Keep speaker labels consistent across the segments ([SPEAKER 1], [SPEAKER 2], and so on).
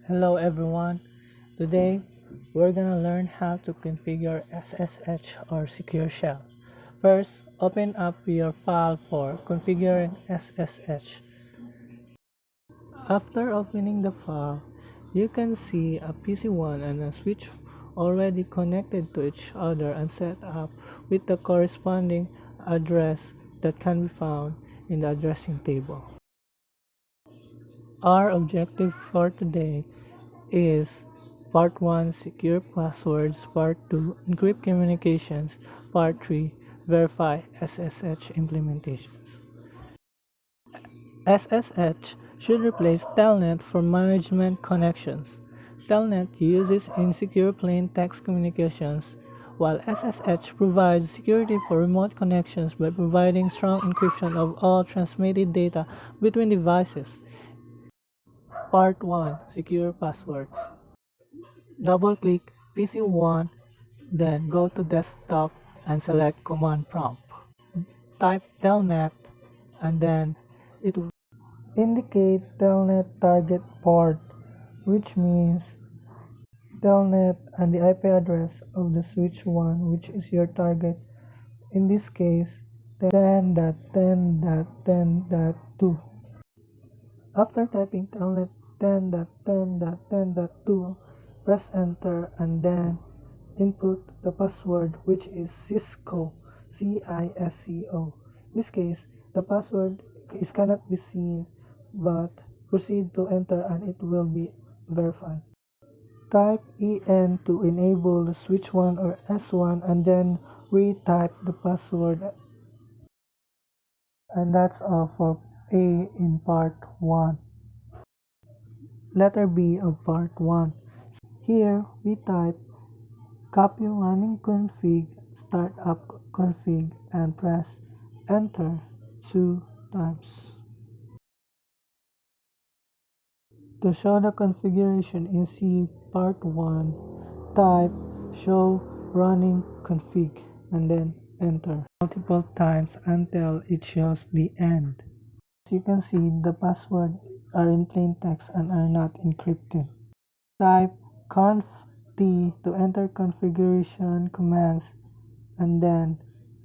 [SPEAKER 1] Hello everyone. Today we're gonna learn how to configure SSH or secure shell. First, open up your file for configuring SSH. After opening the file, you can see a PC1 and a switch already connected to each other and set up with the corresponding address that can be found in the addressing table. Our objective for today is Part 1 Secure Passwords, Part 2 Encrypt Communications, Part 3 Verify SSH Implementations. SSH should replace Telnet for management connections. Telnet uses insecure plain text communications, while SSH provides security for remote connections by providing strong encryption of all transmitted data between devices. Part 1 Secure Passwords. Double-click PC1, then go to Desktop and select Command Prompt. Type telnet and then it will indicate telnet target port, which means telnet and the IP address of the switch 1, which is your target. In this case, 10.10.10.2. After typing telnet 10.10.10.2, press enter and then input the password, which is Cisco, CISCO. In this case, the password cannot be seen, but proceed to enter and it will be verified. Type EN to enable the switch 1 or S1 and then retype the password. And that's all for A in part 1. Letter B of part 1. Here we type copy running config, startup config, and press enter 2 times. To show the configuration in C part 1, type show running config and then enter multiple times until it shows the end. As you can see, the password are in plain text and are not encrypted. Type conf t to enter configuration commands and then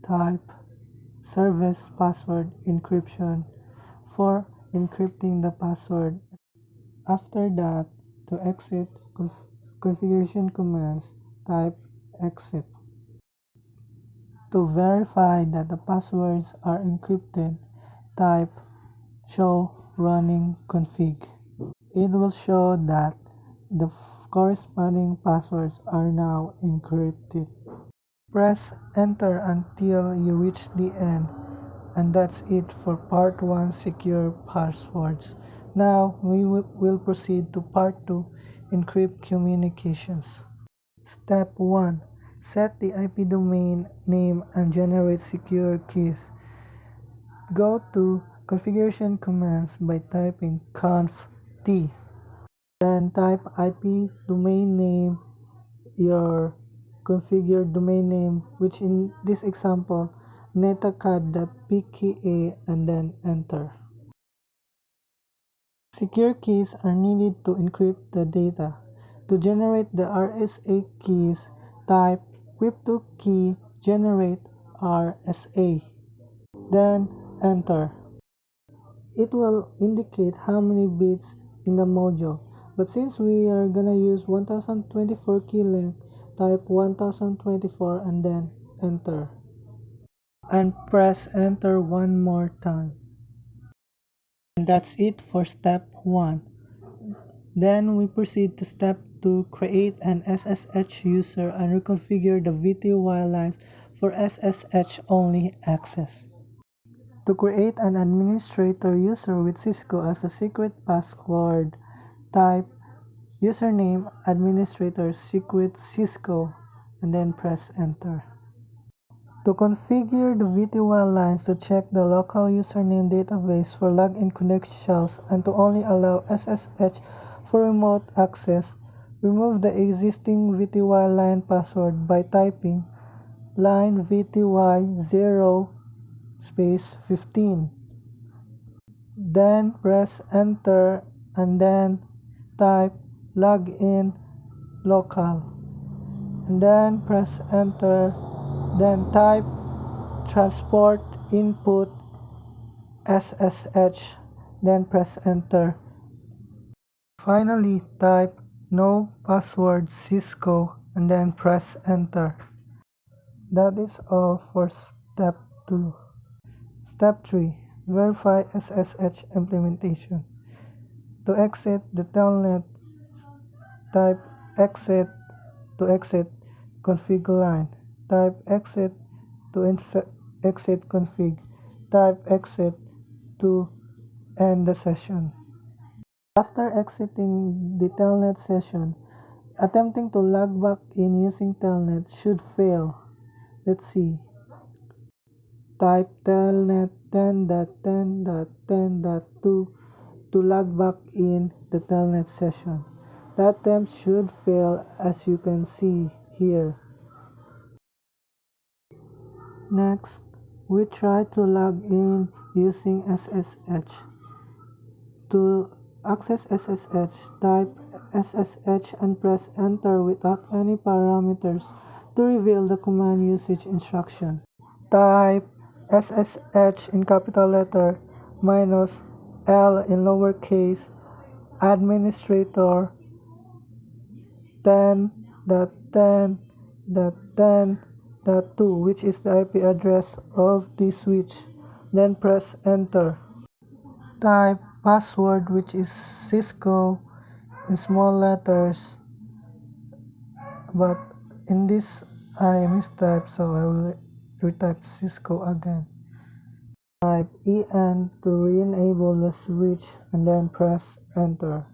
[SPEAKER 1] type service password encryption for encrypting the password. After that, to exit configuration commands, type exit. To verify that the passwords are encrypted, type show running config. It will show that the corresponding passwords are now encrypted. Press enter until you reach the end, and that's it for part 1 secure passwords. Now we will proceed to part 2 encrypt communications. Step 1. Set the IP domain name and generate secure keys. Go to configuration commands by typing conf t. Then type IP domain name, your configured domain name, which in this example, netacad.pka, and then enter. Secure keys are needed to encrypt the data. To generate the RSA keys, type crypto key generate RSA. Then enter. It will indicate how many bits in the module. But since we are gonna use 1024 key length, type 1024 and then enter. And press enter one more time. And that's it for step 1. Then we proceed to step 2, create an SSH user and reconfigure the VTY lines for SSH only access. To create an administrator user with Cisco as a secret password, type username administrator secret Cisco and then press enter. To configure the VTY lines to check the local username database for login credentials and to only allow SSH for remote access, remove the existing VTY line password by typing line VTY 0 space 15. Then press enter and then type log in local, and then press enter, then type transport input SSH, then press enter. Finally, type no password Cisco and then press enter. That is all for step 2. Step 3. Verify SSH implementation. To exit the telnet, type exit to exit config line. Type exit to exit config. Type exit to end the session. After exiting the telnet session, attempting to log back in using telnet should fail. Let's see. Type telnet 10.10.10.2 to log back in the telnet session. That attempt should fail, as you can see here. Next, we try to log in using SSH. To access SSH, type SSH and press enter without any parameters to reveal the command usage instruction. Type SSH in capital letter minus L in lowercase administrator 10.10.10.2, which is the IP address of the switch. Then press enter. Type password, which is Cisco in small letters, but in this I mistyped, so I will retype Cisco again. Type EN to re-enable the switch and then press enter.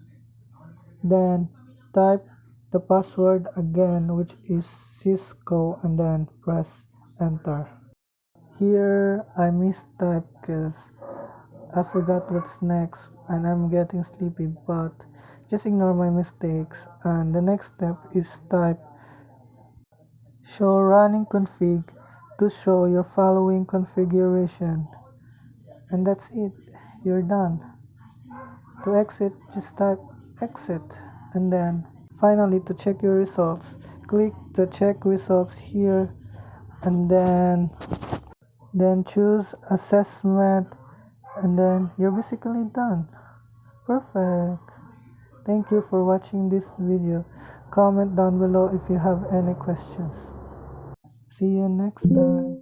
[SPEAKER 1] Then type the password again, which is Cisco, and then press enter. Here I mistyped because I forgot what's next and I'm getting sleepy, but just ignore my mistakes. And the next step is type show running config to show your following configuration. And that's it. You're done. To exit, just type exit. And then finally, to check your results, click the check results here and then choose assessment, and then you're basically done. Perfect. Thank you for watching this video. Comment down below if you have any questions. See you next time.